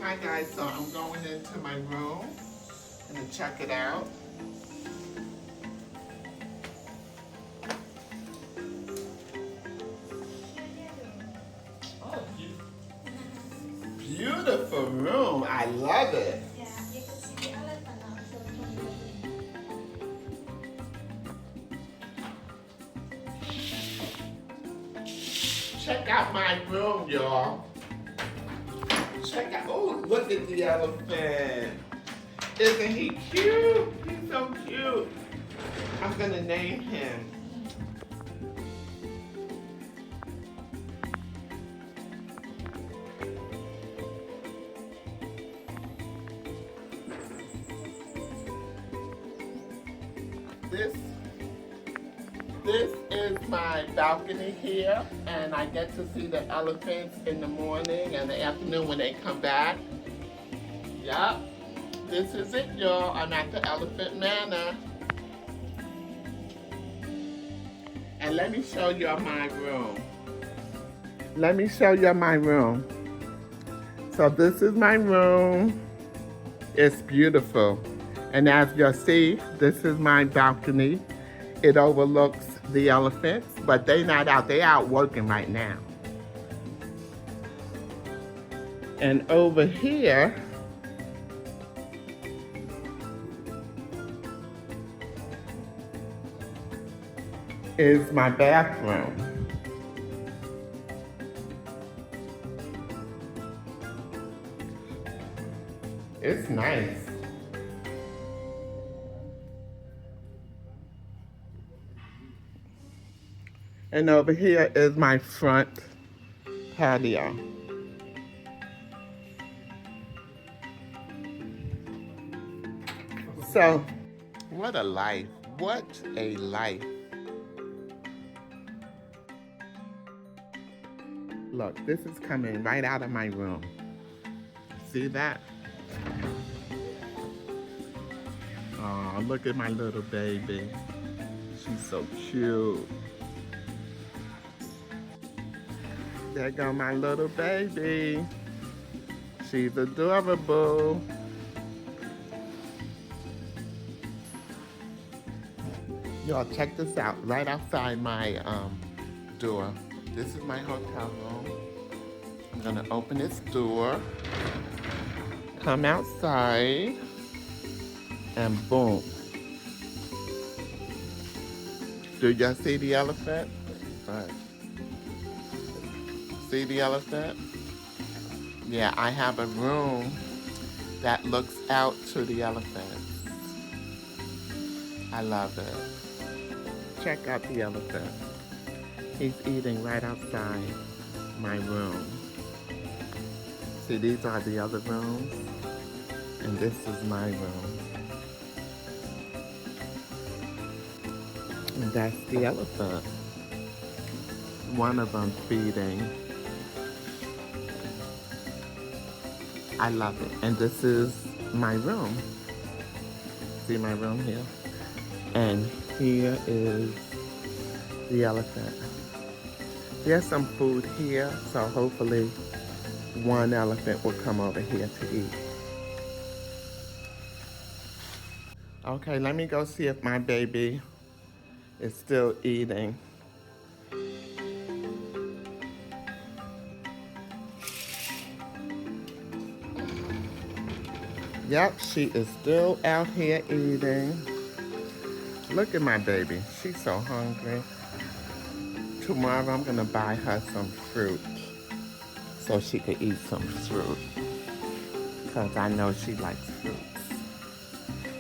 Hi guys, so I'm going into my room and to check it out. Oh, beautiful room. I love it. Yeah, you can see the elephant also from the Check out my room, y'all. Check out, oh, look at the elephant. Isn't he cute? He's so cute. I'm gonna name him. This is my balcony here, and I get to see the elephants in the morning and the afternoon when they come back. Yup, this is it, y'all. I'm at the Elephant Manor. And let me show y'all my room. Let me show you my room. So this is my room. It's beautiful. And as you'll see, this is my balcony. It overlooks the elephants, but they're not out. They're out working right now. And over here, is my bathroom. It's nice. And over here is my front patio. So, what a life. What a life. Look, this is coming right out of my room. See that? Oh, look at my little baby. She's so cute. There go my little baby. She's adorable. Y'all, check this out. Right outside my door. This is my hotel room. I'm gonna open this door, come outside, and boom. Do y'all see the elephant? All right. See the elephant? Yeah, I have a room that looks out to the elephants. I love it. Check out the elephant. He's eating right outside my room. See, these are the other rooms, and this is my room. And that's the elephant. One of them feeding. I love it. And this is my room. See my room here? And here is the elephant. There's some food here, so hopefully one elephant will come over here to eat. Okay, let me go see if my baby is still eating. Yep, she is still out here eating. Look at my baby. She's so hungry. Tomorrow I'm gonna buy her some fruit so she could eat some fruit. Because I know she likes fruits.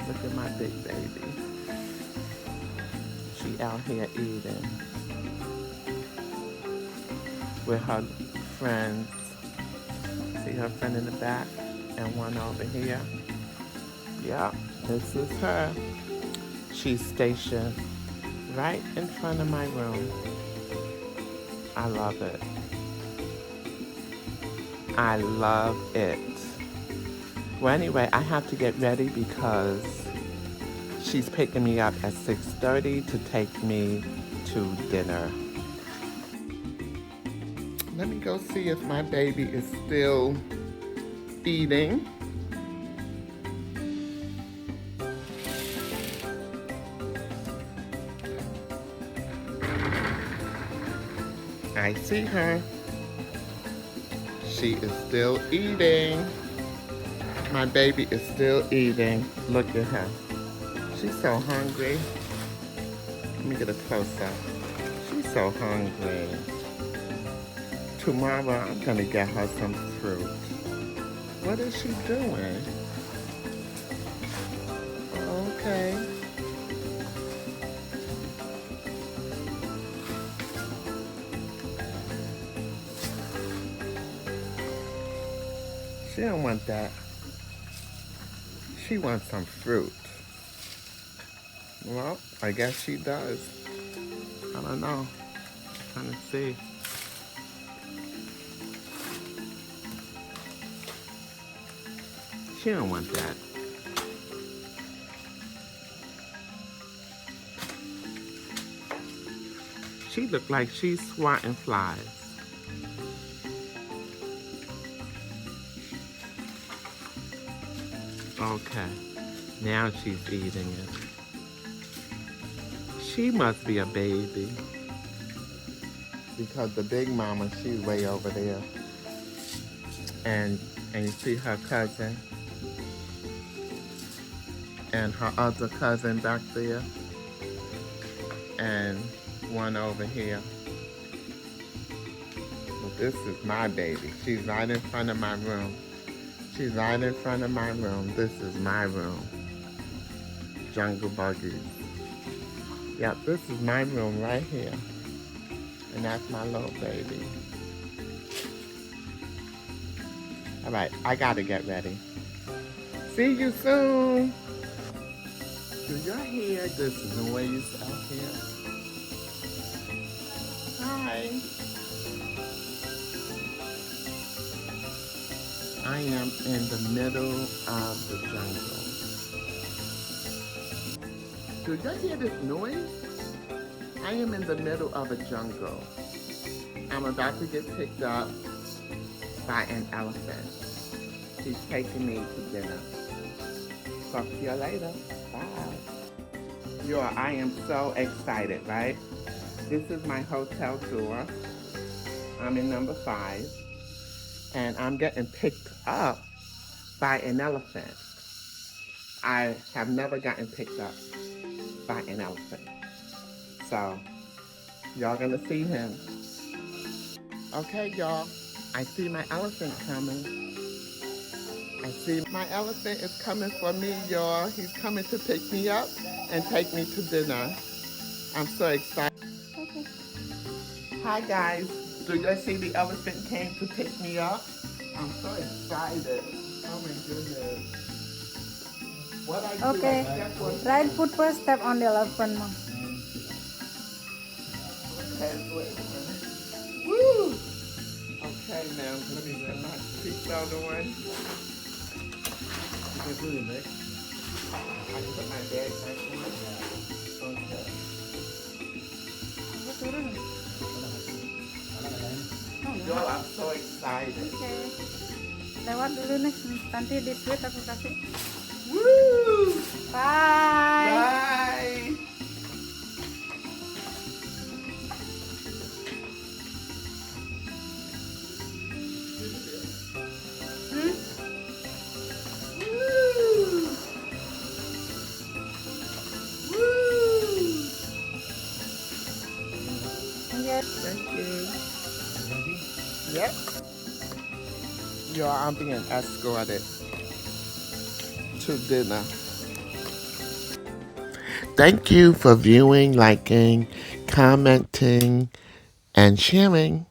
Look at my big baby. She out here eating with her friends. See her friend in the back? And one over here. Yeah, this is her. She's stationed right in front of my room. I love it. I love it. Well, anyway, I have to get ready because she's picking me up at 6:30 to take me to dinner. Let me go see if my baby is still eating. I see her. She is still eating. My baby is still eating. Look at her. She's so hungry. Let me get a close-up. She's so hungry. Tomorrow, I'm gonna get her some fruit. What is she doing? Okay. She don't want that. She wants some fruit. Well, I guess she does. I don't know. Trying to see. She don't want that. She look like she's swatting flies. Okay, now she's eating it. She must be a baby because the big mama, she's way over there. And you see her cousin and her other cousin back there and one over here. But this is my baby. She's right in front of my room. She's right in front of my room. This is my room. Jungle buggies. Yep, this is my room right here. And that's my little baby. All right, I gotta get ready. See you soon. Do y'all hear this noise out here? Hi. I am in the middle of the jungle. Do y'all hear this noise? I am in the middle of a jungle. I'm about to get picked up by an elephant. She's taking me to dinner. Talk to you later. Bye. Y'all, I am so excited, right? This is my hotel tour. I'm in number 5. And I'm getting picked up by an elephant. I have never gotten picked up by an elephant. So, y'all gonna see him. Okay, y'all. I see my elephant coming. I see my elephant is coming for me, y'all. He's coming to pick me up and take me to dinner. I'm so excited. Okay. Hi, guys. Do you see the elephant came to pick me up? I'm so excited. Oh my goodness. What I do, Okay. Right foot first, step on the elephant, Mom. Woo! Okay, now let me put my seatbelt on. I can put my bag back on. Okay. Y'all, I'm so excited. Okay. Lewat dulu nih, nanti di tweet aku kasih. Woo! Bye. Bye! Thank you. Yep. Yo, I'm being escorted to dinner. Thank you for viewing, liking, commenting, and sharing.